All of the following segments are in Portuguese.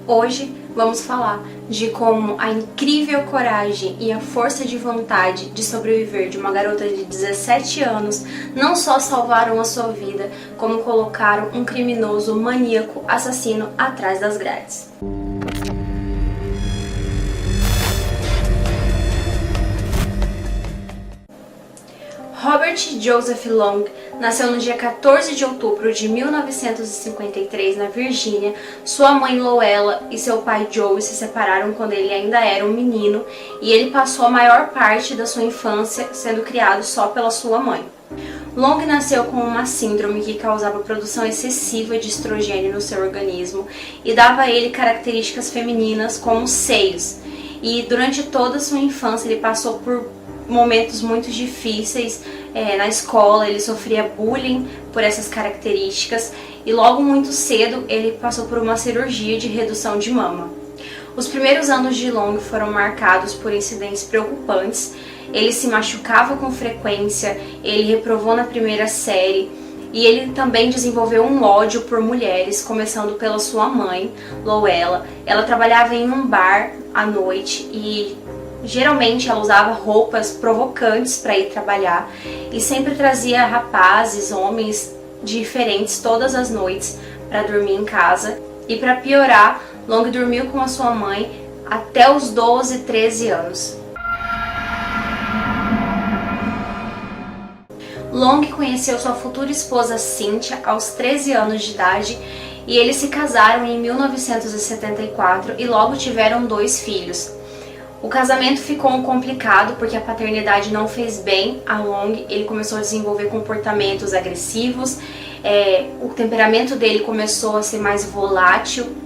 Hoje vamos falar de como a incrível coragem e a força de vontade de sobreviver de uma garota de 17 anos não só salvaram a sua vida, como colocaram um criminoso maníaco assassino atrás das grades. Robert Joseph Long nasceu no dia 14 de outubro de 1953 na Virgínia. Sua mãe Louella e seu pai Joe se separaram quando ele ainda era um menino e ele passou a maior parte da sua infância sendo criado só pela sua mãe. Long nasceu com uma síndrome que causava produção excessiva de estrogênio no seu organismo e dava a ele características femininas como seios. E durante toda a sua infância ele passou por momentos muito difíceis na escola, ele sofria bullying por essas características e logo muito cedo ele passou por uma cirurgia de redução de mama. Os primeiros anos de Long foram marcados por incidentes preocupantes. Ele se machucava com frequência, ele reprovou na primeira série e ele também desenvolveu um ódio por mulheres, começando pela sua mãe, Louella. Ela trabalhava em um bar à noite e geralmente ela usava roupas provocantes para ir trabalhar e sempre trazia rapazes, homens diferentes todas as noites para dormir em casa. E para piorar, Long dormiu com a sua mãe até os 12, 13 anos. Long conheceu sua futura esposa Cynthia aos 13 anos de idade e eles se casaram em 1974 e logo tiveram 2 filhos. O casamento ficou complicado porque a paternidade não fez bem a Long. Ele começou a desenvolver comportamentos agressivos, o temperamento dele começou a ser mais volátil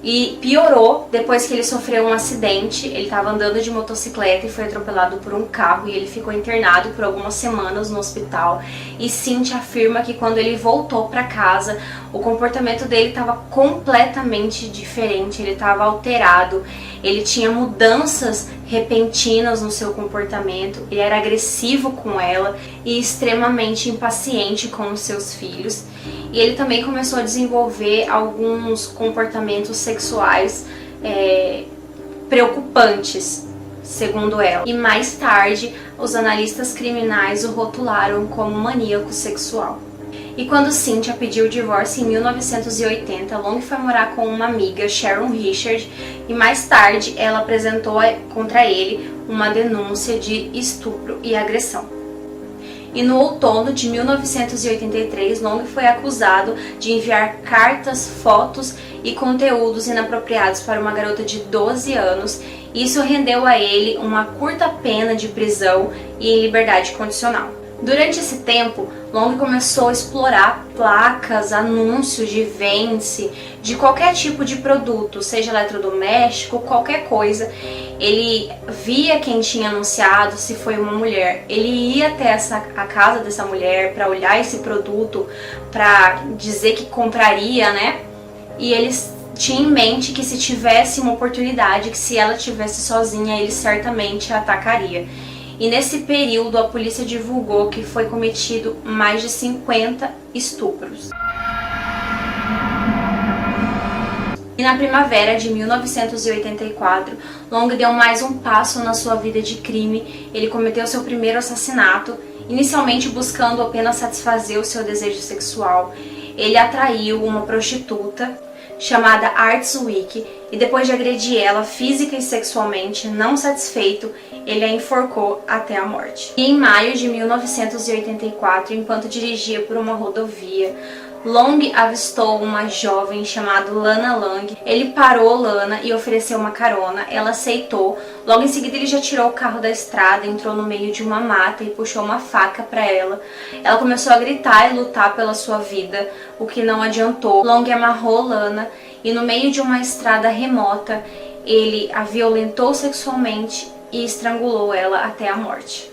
e piorou depois que ele sofreu um acidente. Ele estava andando de motocicleta e foi atropelado por um carro e ele ficou internado por algumas semanas no hospital. E Cynthia afirma que quando ele voltou para casa, o comportamento dele estava completamente diferente, ele estava alterado, ele tinha mudanças repentinas no seu comportamento, ele era agressivo com ela e extremamente impaciente com os seus filhos. E ele também começou a desenvolver alguns comportamentos sexuais preocupantes, segundo ela. E mais tarde, os analistas criminais o rotularam como maníaco sexual. E quando Cynthia pediu o divórcio em 1980, Long foi morar com uma amiga, Sharon Richard, e mais tarde ela apresentou contra ele uma denúncia de estupro e agressão. E no outono de 1983, Long foi acusado de enviar cartas, fotos e conteúdos inapropriados para uma garota de 12 anos. Isso rendeu a ele uma curta pena de prisão e em liberdade condicional. Durante esse tempo, Long começou a explorar placas, anúncios de vende-se, de qualquer tipo de produto, seja eletrodoméstico, qualquer coisa. Ele via quem tinha anunciado, se foi uma mulher. Ele ia até a casa dessa mulher para olhar esse produto, para dizer que compraria, né? E ele tinha em mente que se tivesse uma oportunidade, que se ela estivesse sozinha, ele certamente a atacaria. E nesse período a polícia divulgou que foi cometido mais de 50 estupros. E na primavera de 1984, Long deu mais um passo na sua vida de crime. Ele cometeu seu primeiro assassinato, inicialmente buscando apenas satisfazer o seu desejo sexual. Ele atraiu uma prostituta chamada Arts Wick e depois de agredir ela física e sexualmente, não satisfeito, ele a enforcou até a morte. E em maio de 1984, enquanto dirigia por uma rodovia, Long avistou uma jovem chamada Lana Lang. Ele parou Lana e ofereceu uma carona. Ela aceitou. Logo em seguida ele já tirou o carro da estrada, entrou no meio de uma mata e puxou uma faca para ela. Ela começou a gritar e lutar pela sua vida, o que não adiantou. Long amarrou Lana e no meio de uma estrada remota ele a violentou sexualmente e estrangulou ela até a morte.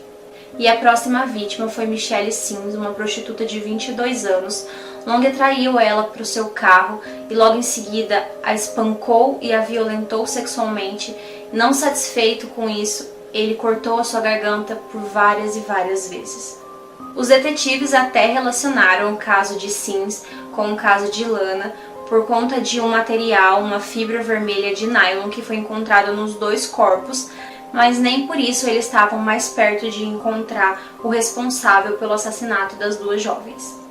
E a próxima vítima foi Michelle Sims, uma prostituta de 22 anos. Long atraiu ela para o seu carro e logo em seguida a espancou e a violentou sexualmente. Não satisfeito com isso, ele cortou a sua garganta por várias e várias vezes. Os detetives até relacionaram o caso de Sims com o caso de Lana, por conta de um material, uma fibra vermelha de nylon que foi encontrado nos dois corpos, mas nem por isso eles estavam mais perto de encontrar o responsável pelo assassinato das duas jovens.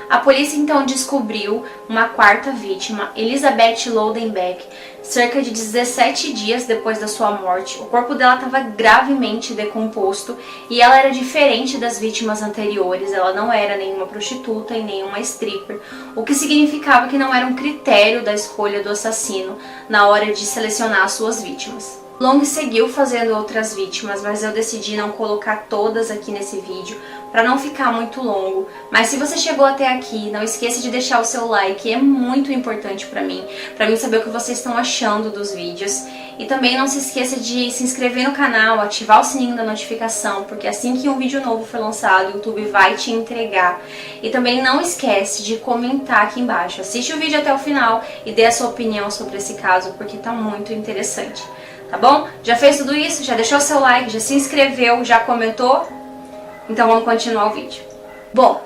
A polícia então descobriu uma quarta vítima, Elizabeth Loudenbeck, cerca de 17 dias depois da sua morte. O corpo dela estava gravemente decomposto e ela era diferente das vítimas anteriores. Ela não era nenhuma prostituta e nenhuma stripper, o que significava que não era um critério da escolha do assassino na hora de selecionar suas vítimas. Long seguiu fazendo outras vítimas, mas eu decidi não colocar todas aqui nesse vídeo para não ficar muito longo. Mas se você chegou até aqui, não esqueça de deixar o seu like, é muito importante para mim saber o que vocês estão achando dos vídeos. E também não se esqueça de se inscrever no canal, ativar o sininho da notificação, porque assim que um vídeo novo for lançado, o YouTube vai te entregar. E também não esquece de comentar aqui embaixo. Assiste o vídeo até o final e dê a sua opinião sobre esse caso, porque tá muito interessante. Tá bom? Já fez tudo isso? Já deixou seu like? Já se inscreveu? Já comentou? Então vamos continuar o vídeo. Bom,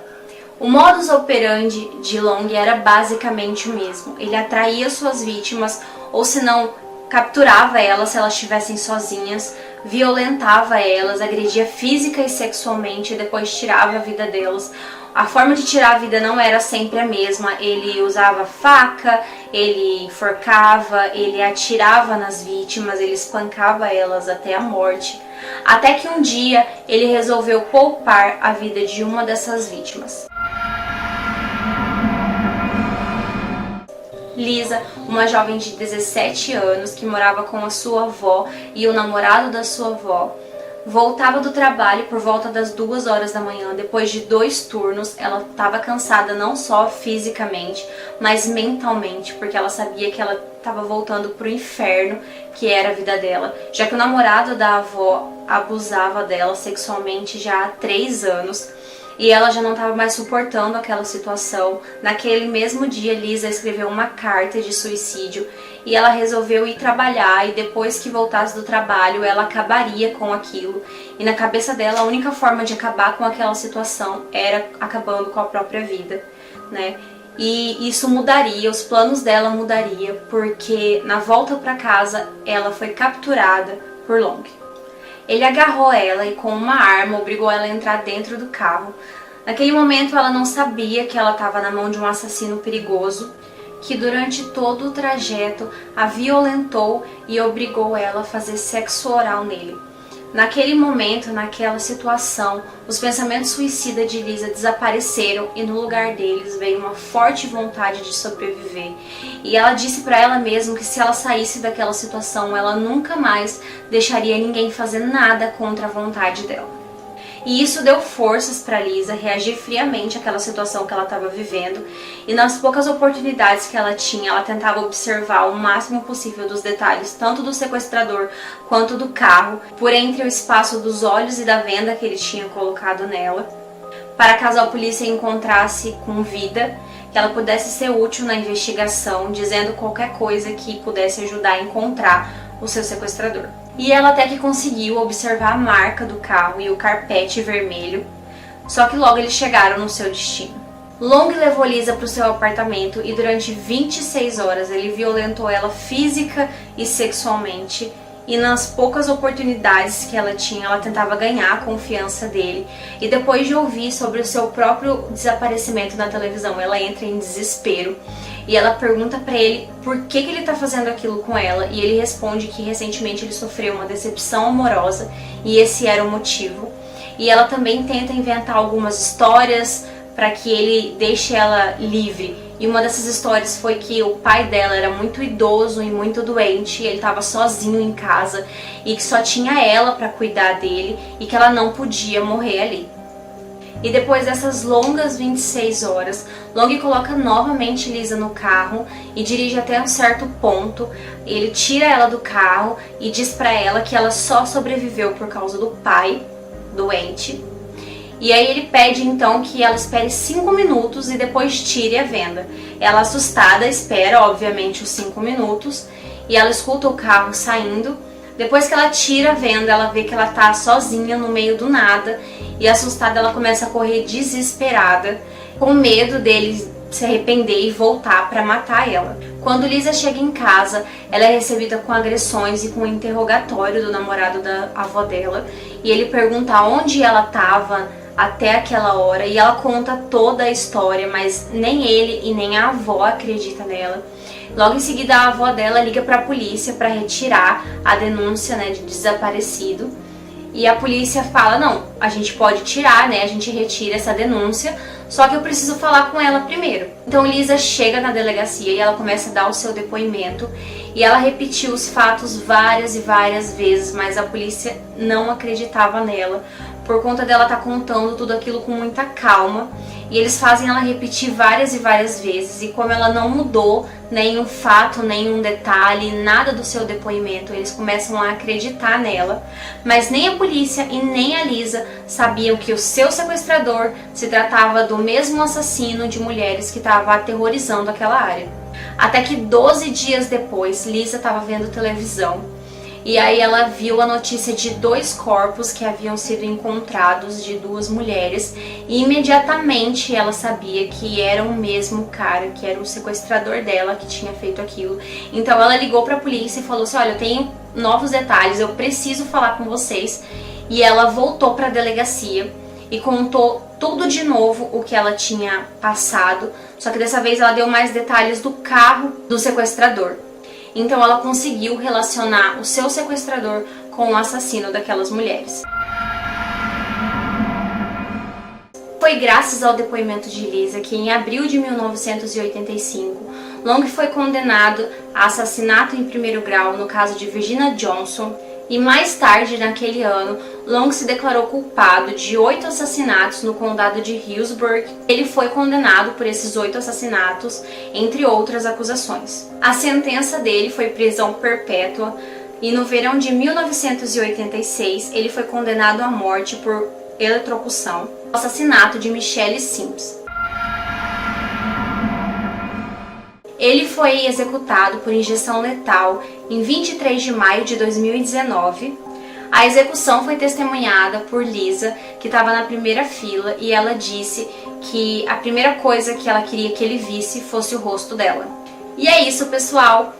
o modus operandi de Long era basicamente o mesmo. Ele atraía suas vítimas, ou se não, capturava elas se elas estivessem sozinhas, violentava elas, agredia física e sexualmente e depois tirava a vida delas. A forma de tirar a vida não era sempre a mesma. Ele usava faca, ele enforcava, ele atirava nas vítimas, ele espancava elas até a morte. Até que um dia ele resolveu poupar a vida de uma dessas vítimas. Lisa, uma jovem de 17 anos que morava com a sua avó e o namorado da sua avó, voltava do trabalho por volta das 2 horas da manhã. Depois de 2 turnos, ela estava cansada não só fisicamente, mas mentalmente, porque ela sabia que ela estava voltando para o inferno que era a vida dela, já que o namorado da avó abusava dela sexualmente já há 3 anos. E ela já não estava mais suportando aquela situação. Naquele mesmo dia, Lisa escreveu uma carta de suicídio e ela resolveu ir trabalhar, e depois que voltasse do trabalho, ela acabaria com aquilo. E na cabeça dela, a única forma de acabar com aquela situação era acabando com a própria vida, né? E isso mudaria, os planos dela mudariam, porque na volta para casa, ela foi capturada por Long. Ele agarrou ela e com uma arma obrigou ela a entrar dentro do carro. Naquele momento ela não sabia que ela estava na mão de um assassino perigoso, que durante todo o trajeto a violentou e obrigou ela a fazer sexo oral nele. Naquele momento, naquela situação, os pensamentos suicidas de Lisa desapareceram e no lugar deles veio uma forte vontade de sobreviver. E ela disse para ela mesma que se ela saísse daquela situação, ela nunca mais deixaria ninguém fazer nada contra a vontade dela. E isso deu forças para Lisa reagir friamente àquela situação que ela estava vivendo, e nas poucas oportunidades que ela tinha, ela tentava observar o máximo possível dos detalhes, tanto do sequestrador quanto do carro, por entre o espaço dos olhos e da venda que ele tinha colocado nela, para caso a polícia encontrasse com vida, que ela pudesse ser útil na investigação, dizendo qualquer coisa que pudesse ajudar a encontrar o seu sequestrador. E ela até que conseguiu observar a marca do carro e o carpete vermelho, só que logo eles chegaram no seu destino. Long levou Lisa para o seu apartamento e durante 26 horas ele violentou ela física e sexualmente, e nas poucas oportunidades que ela tinha, ela tentava ganhar a confiança dele. E depois de ouvir sobre o seu próprio desaparecimento na televisão, ela entra em desespero e ela pergunta pra ele por que ele tá fazendo aquilo com ela, e ele responde que recentemente ele sofreu uma decepção amorosa e esse era o motivo. E ela também tenta inventar algumas histórias para que ele deixe ela livre. E uma dessas histórias foi que o pai dela era muito idoso e muito doente, e ele estava sozinho em casa e que só tinha ela para cuidar dele e que ela não podia morrer ali. E depois dessas longas 26 horas, Long coloca novamente Lisa no carro e dirige até um certo ponto. Ele tira ela do carro e diz pra ela que ela só sobreviveu por causa do pai doente. E aí ele pede então que ela espere 5 minutos e depois tire a venda. Ela, assustada, espera obviamente os 5 minutos e ela escuta o carro saindo. Depois que ela tira a venda, ela vê que ela tá sozinha no meio do nada e assustada ela começa a correr desesperada, com medo dele se arrepender e voltar para matar ela. Quando Lisa chega em casa, ela é recebida com agressões e com um interrogatório do namorado da avó dela, e ele pergunta onde ela estava até aquela hora, e ela conta toda a história, mas nem ele e nem a avó acreditam nela. Logo em seguida, a avó dela liga para a polícia para retirar a denúncia, né, de desaparecido. E a polícia fala, não, a gente pode tirar, né, a gente retira essa denúncia, só que eu preciso falar com ela primeiro. Então Lisa chega na delegacia e ela começa a dar o seu depoimento, e ela repetiu os fatos várias e várias vezes, mas a polícia não acreditava nela, por conta dela estar contando tudo aquilo com muita calma, e eles fazem ela repetir várias e várias vezes, e como ela não mudou nenhum fato, nenhum detalhe, nada do seu depoimento, eles começam a acreditar nela, mas nem a polícia e nem a Lisa sabiam que o seu sequestrador se tratava do mesmo assassino de mulheres que estava aterrorizando aquela área. Até que 12 dias depois, Lisa estava vendo televisão, e aí ela viu a notícia de 2 corpos que haviam sido encontrados, de 2 mulheres, e imediatamente ela sabia que era o mesmo cara, que era o sequestrador dela que tinha feito aquilo. Então ela ligou para a polícia e falou assim, olha, eu tenho novos detalhes, eu preciso falar com vocês. E ela voltou para a delegacia e contou tudo de novo o que ela tinha passado, só que dessa vez ela deu mais detalhes do carro do sequestrador. Então ela conseguiu relacionar o seu sequestrador com o assassino daquelas mulheres. Foi graças ao depoimento de Lisa que em abril de 1985, Long foi condenado a assassinato em primeiro grau no caso de Virginia Johnson, e mais tarde naquele ano, Long se declarou culpado de 8 assassinatos no condado de Hillsborough. Ele foi condenado por esses 8 assassinatos, entre outras acusações. A sentença dele foi prisão perpétua, e no verão de 1986 ele foi condenado à morte por eletrocução, assassinato de Michelle Sims. Ele foi executado por injeção letal em 23 de maio de 2019. A execução foi testemunhada por Lisa, que estava na primeira fila, e ela disse que a primeira coisa que ela queria que ele visse fosse o rosto dela. E é isso, pessoal!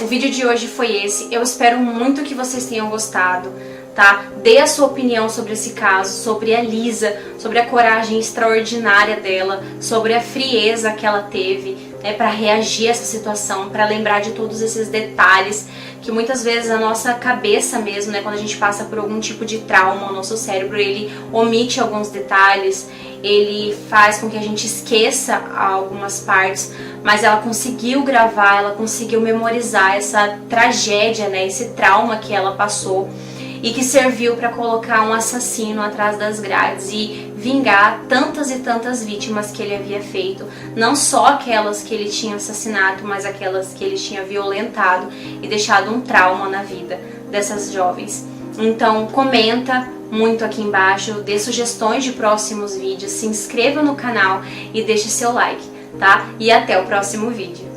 O vídeo de hoje foi esse. Eu espero muito que vocês tenham gostado, tá? Dê a sua opinião sobre esse caso, sobre a Lisa, sobre a coragem extraordinária dela, sobre a frieza que ela teve, para reagir a essa situação, para lembrar de todos esses detalhes que muitas vezes a nossa cabeça mesmo, né, quando a gente passa por algum tipo de trauma, o nosso cérebro ele omite alguns detalhes, ele faz com que a gente esqueça algumas partes, mas ela conseguiu gravar, ela conseguiu memorizar essa tragédia, né, esse trauma que ela passou, e que serviu para colocar um assassino atrás das grades e vingar tantas e tantas vítimas que ele havia feito, não só aquelas que ele tinha assassinado, mas aquelas que ele tinha violentado e deixado um trauma na vida dessas jovens. Então comenta muito aqui embaixo, dê sugestões de próximos vídeos, se inscreva no canal e deixe seu like, tá? E até o próximo vídeo.